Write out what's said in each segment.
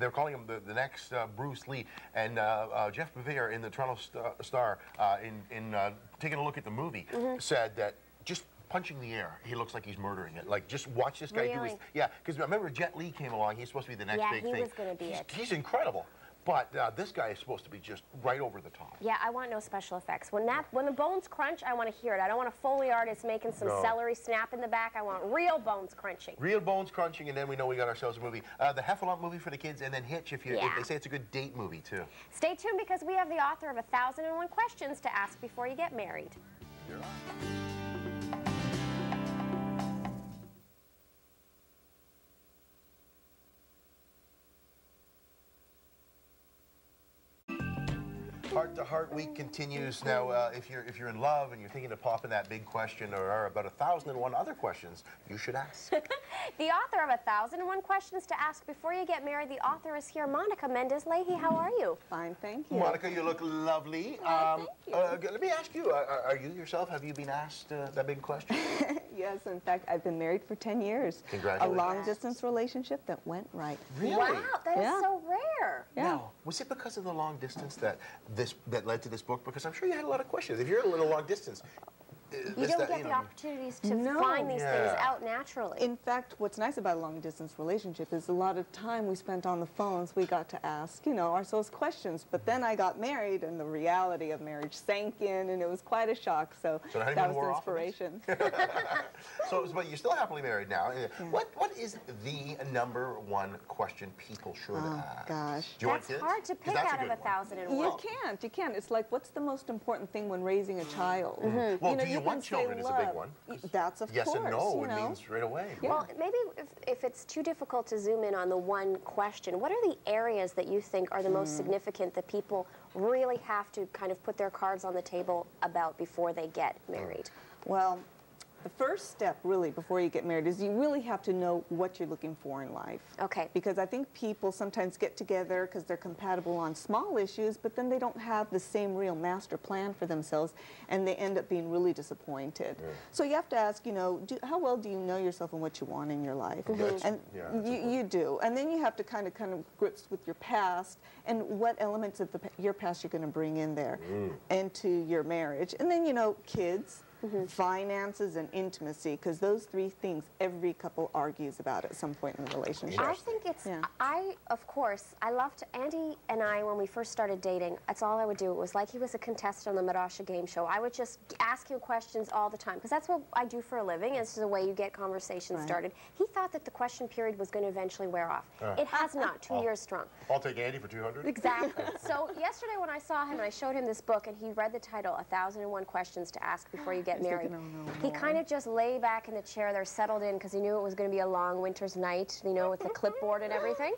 they're calling him the next Bruce Lee. And Jeff Bevere in the Toronto Star, in taking a look at the movie, said that just punching the air, he looks like he's murdering it. Like, just watch this guy do his... Yeah, because remember Jet Li came along, he's supposed to be the next big thing. Yeah, he was going to be it. He's incredible. But this guy is supposed to be just right over the top. Yeah, I want no special effects. When the bones crunch, I want to hear it. I don't want a Foley artist making some celery snap in the back. I want real bones crunching. Real bones crunching, and then we know we got ourselves a movie. The Heffalump movie for the kids, and then Hitch, if they say it's a good date movie, too. Stay tuned, because we have the author of 1001 Questions to Ask Before You Get Married. You're on. Heart to Heart Week continues now. If you're in love and you're thinking of popping that big question, or are about 1,001 other questions you should ask. The author of 1001 Questions to Ask Before You Get Married, the author is here, Monica Mendez-Leahy. How are you? Fine, thank you. Monica, you look lovely. Thank you. Let me ask you, are you yourself, have you been asked that big question? Yes, in fact, I've been married for 10 years. Congratulations. A long-distance relationship that went right. Really? Wow, that is so rare. Yeah. Now, was it because of the long distance that led to this book? Because I'm sure you had a lot of questions. If you're in a long distance, you don't get the opportunities to find these things out naturally. In fact, what's nice about a long-distance relationship is a lot of time we spent on the phones, we got to ask, ourselves questions. But then I got married, and the reality of marriage sank in, and it was quite a shock. So that was the inspiration. But you're still happily married now. Yeah. What is the #1 question people should ask? Gosh. Do you want kids? That's hard to pick out of 1001. You can't. It's like, what's the most important thing when raising a child? Well, do you want children is a big one. That's of course. Yes and no, it means right away. Yeah. Well, maybe if it's too difficult to zoom in on the one question, what are the areas that you think are the most significant that people really have to kind of put their cards on the table about before they get married? Well, the first step, really, before you get married is you really have to know what you're looking for in life. Okay. Because I think people sometimes get together because they're compatible on small issues, but then they don't have the same real master plan for themselves, and they end up being really disappointed. Yeah. So you have to ask, how well do you know yourself and what you want in your life? And you do. And then you have to kind of grips with your past and what elements of your past you're going to bring in there into your marriage. And then, kids. Finances and intimacy, because those three things every couple argues about at some point in the relationship. I think it's, of course, I loved Andy and I, when we first started dating, that's all I would do. It was like he was a contestant on the Marasha game show. I would just ask him questions all the time, because that's what I do for a living. It's the way you get conversations started. He thought that the question period was going to eventually wear off. It has not. 2 years strong. I'll take Andy for 200. Exactly. So yesterday when I saw him and I showed him this book and he read the title, 1001 Questions to Ask Before You Get Married, he kind of just lay back in the chair there, settled in, because he knew it was going to be a long winter's night, with the clipboard and everything.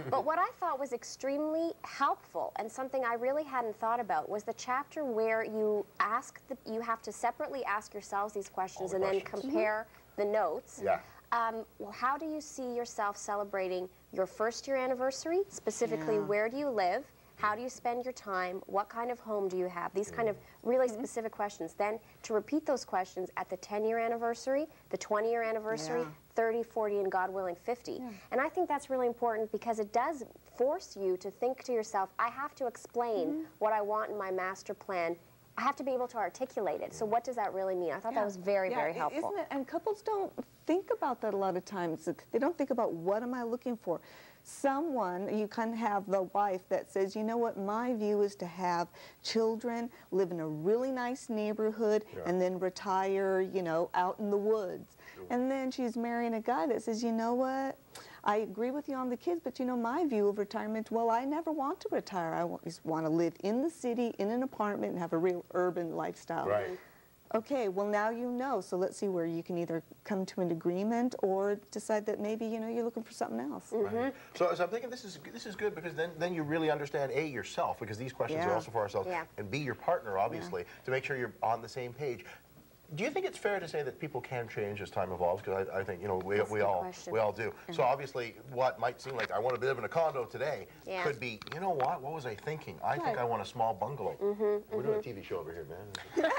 But what I thought was extremely helpful, and something I really hadn't thought about, was the chapter where you have to separately ask yourselves these questions and then compare the notes. Yeah. How do you see yourself celebrating your first-year anniversary? Specifically, where do you live? How do you spend your time? What kind of home do you have? These kind of really specific questions. Then to repeat those questions at the 10-year anniversary, the 20-year anniversary, 30, 40, and God willing, 50. And I think that's really important, because it does force you to think to yourself, I have to explain what I want in my master plan. I have to be able to articulate it. So what does that really mean? I thought that was very, very helpful. Isn't it? And couples don't think about that a lot of times. They don't think about, what am I looking for? You can have the wife that says, you know what, my view is to have children, live in a really nice neighborhood, and then retire, out in the woods. And then she's marrying a guy that says, you know what, I agree with you on the kids, but my view of retirement, well, I never want to retire. I just want to live in the city, in an apartment, and have a real urban lifestyle. Right. Okay, well, now you know, so let's see where you can either come to an agreement or decide that maybe, you're looking for something else. Right. So I'm thinking this is good, because then you really understand, A, yourself, because these questions are also for ourselves, and B, your partner, obviously, to make sure you're on the same page. Do you think it's fair to say that people can change as time evolves? Because I think, you know, we That's a good all question. do. So obviously, what might seem like I want to live in a condo today Yeah. could be, you know what was I thinking? I think Right. I want a small bungalow. We're doing a TV show over here, man.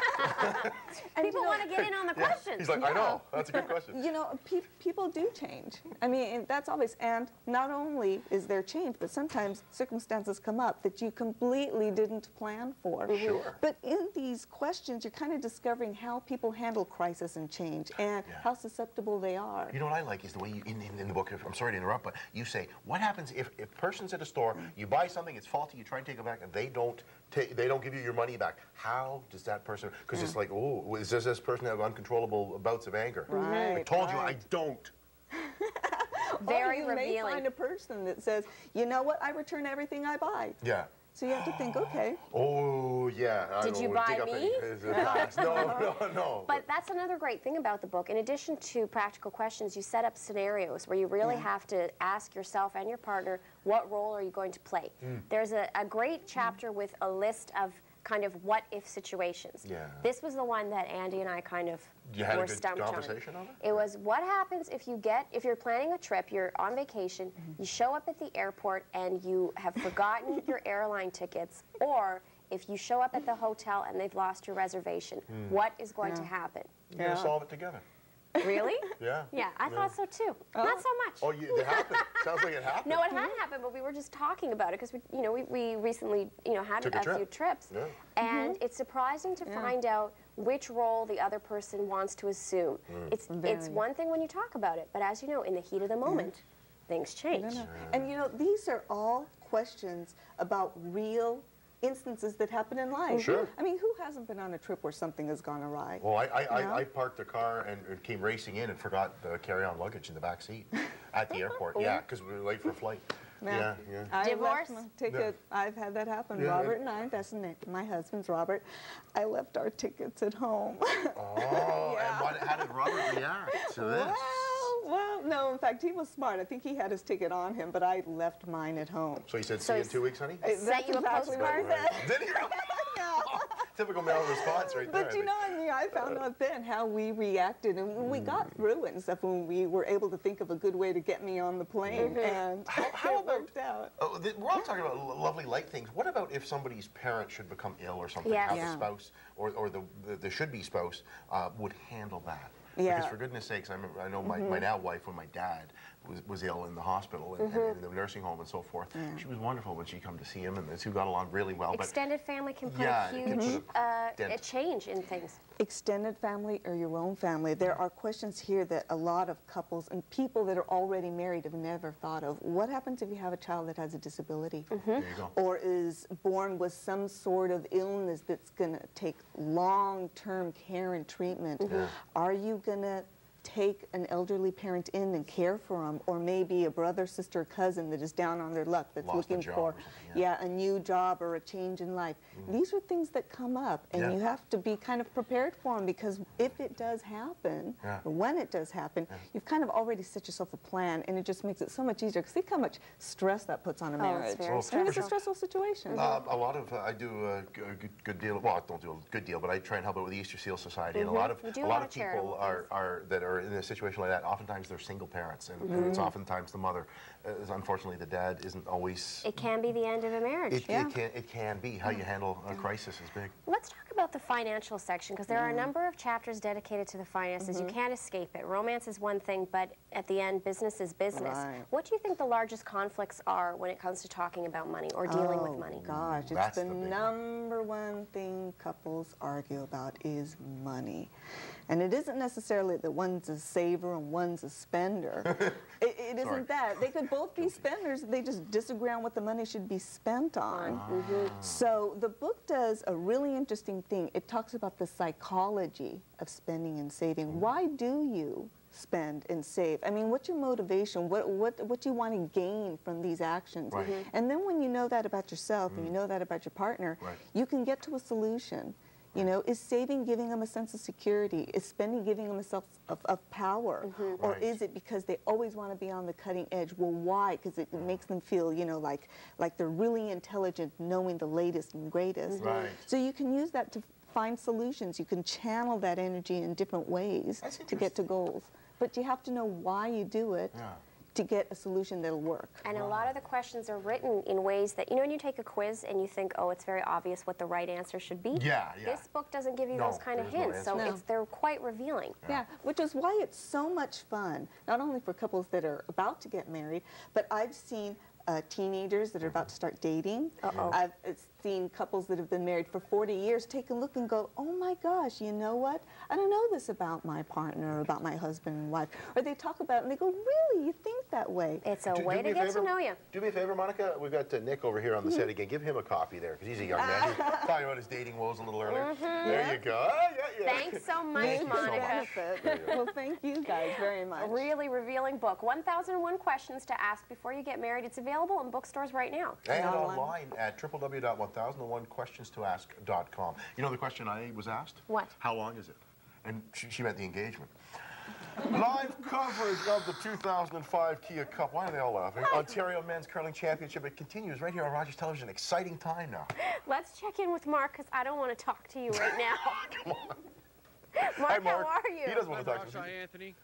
People want to get in on the questions. He's like, I know. That's a good question. You know, people do change. I mean, and that's always, and not only is there change, but sometimes circumstances come up that you completely didn't plan for. Sure. But in these questions, you're kind of discovering how people handle crisis and change and how susceptible they are. You know what I like is the way you, in the book, I'm sorry to interrupt, but you say, what happens if a person's at a store, you buy something, it's faulty, you try and take it back, and they don't give you your money back. How does that person, because it's like, oh, does this person have uncontrollable bouts of anger? Right, I told you I right. don't. Very or you may revealing. find a person that says, you know what, I return everything I buy. Yeah. So you have to think, okay. Oh, yeah. I Did don't you wanna buy dig up me? No. But that's another great thing about the book. In addition to practical questions, you set up scenarios where you really have to ask yourself and your partner, what role are you going to play? There's a great chapter with a list of kind of what-if situations. Yeah. This was the one that Andy and I kind of You had a were good stumped conversation on it? It was, what happens if you're planning a trip, you're on vacation, you show up at the airport and you have forgotten your airline tickets, or if you show up at the hotel and they've lost your reservation, what is going to happen? You're going to solve it together. Really? Yeah. Yeah, I thought so too. Not so much. Oh, it happened. Sounds like it happened. No, it hadn't happened, but we were just talking about it because we recently had Took a a trip. few trips, Yeah. and it's surprising to find out which role the other person wants to assume. It's one thing when you talk about it, but as you know, in the heat of the moment, things change. And you know, these are all questions about real instances that happen in life. Sure. I mean, who hasn't been on a trip where something has gone awry? Well, I parked the car and came racing in and forgot the carry-on luggage in the back seat at the airport. Yeah, because we were late for a flight. Yeah. I Divorce? left my ticket. I've had that happen. Yeah. Robert and I, that's my husband's Robert. I left our tickets at home. Oh, and how did Robert react to this? Well, no, in fact, he was smart. I think he had his ticket on him, but I left mine at home. So he said, So see you in he's- 2 weeks, honey? Sent you a exactly what he postcard? said. Did he? Typical male response right there. But you know, I mean, I found out then how we reacted, and we got through it and stuff when we were able to think of a good way to get me on the plane, and How it worked out. Oh, we're all talking about lovely light things. What about if somebody's parent should become ill or something? Yes. How Yeah. the spouse or the should-be spouse would handle that? Yeah. Because for goodness sakes, I know my now wife, when my dad was ill in the hospital and in the nursing home and so forth, she was wonderful when she come to see him, and the two got along really well. Extended family can put Yeah, a it can huge put a dent. a change in things. Extended family or your own family, there are questions here that a lot of couples and people that are already married have never thought of. What happens if you have a child that has a disability? There you go. Or is born with some sort of illness that's going to take long-term care and treatment? Are you going to take an elderly parent in and care for them, or maybe a brother, sister, cousin that is down on their luck that's Lost a looking job for or something, yeah. a new job or a change in life? These are things that come up, and Yeah. you have to be kind of prepared for them, because if it does happen, or when it does happen, you've kind of already set yourself a plan, and it just makes it so much easier. Because think how much stress that puts on a Oh, marriage. it's very And it's a stressful. stressful situation. A lot of I do a good deal. Well, I don't do a good deal, but I try and help out with the Easter Seal Society, and a lot of You do a lot of people charitable are that are in a situation like that. Oftentimes they're single parents, and it's oftentimes the mother. Unfortunately, the dad isn't always. It can be the end of a marriage. It can be. How you handle a crisis is big. Let's talk about the financial section, because there are a number of chapters dedicated to the finances. You can't escape it. Romance is one thing, but at the end, business is business. Right. What do you think the largest conflicts are when it comes to talking about money or dealing with money? Gosh, it's That's the the big one. number one thing couples argue about is money. And it isn't necessarily that one's a saver and one's a spender. It isn't that. They could both be spenders. They just disagree on what the money should be spent on. So the book does a really interesting thing. It talks about the psychology of spending and saving. Why do you spend and save? I mean, what's your motivation? What do you want to gain from these actions? Right. And then when you know that about yourself and you know that about your partner, Right. you can get to a solution. You know, is saving giving them a sense of security? Is spending giving them a sense of power? Or Right. is it because they always want to be on the cutting edge? Well, why? Because it makes them feel, you know, like they're really intelligent, knowing the latest and greatest. Right. So you can use that to find solutions. You can channel that energy in different ways That's to get to goals. But you have to know why you do it to get a solution that'll work. And a lot of the questions are written in ways that, you know, when you take a quiz and you think, oh, it's very obvious what the right answer should be? Yeah. This book doesn't give you No, those kind of there's no hints, so answer. they're quite revealing. Yeah, which is why it's so much fun, not only for couples that are about to get married, but I've seen teenagers that are about to start dating. I've seen couples that have been married for 40 years take a look and go, oh my gosh, you know what? I don't know this about my partner or about my husband and wife. Or they talk about it and they go, really, you think that way? It's a Do way me to a get favor. to know you. Do me a favor, Monica. We've got Nick over here on the set again. Give him a copy there, because he's a young man. He's talking about his dating woes a little earlier. There you go. Oh, yeah. Thanks so much, Thank you so Monica. much. Well, thank you guys very much. A really revealing book. 1001 Questions to Ask Before You Get Married. It's available in bookstores right now. And online. online at www.1001questionstoask.com. You know the question I was asked? What? How long is it? And she meant the engagement. Live coverage of the 2005 Kia Cup. Why are they all laughing? Ontario Men's Curling Championship. It continues right here on Rogers Television. Exciting time now. Let's check in with Mark, because I don't want to talk to you right now. Come on. Mark, Hi, Mark. how are you? He doesn't want to talk to Hi, me. Anthony.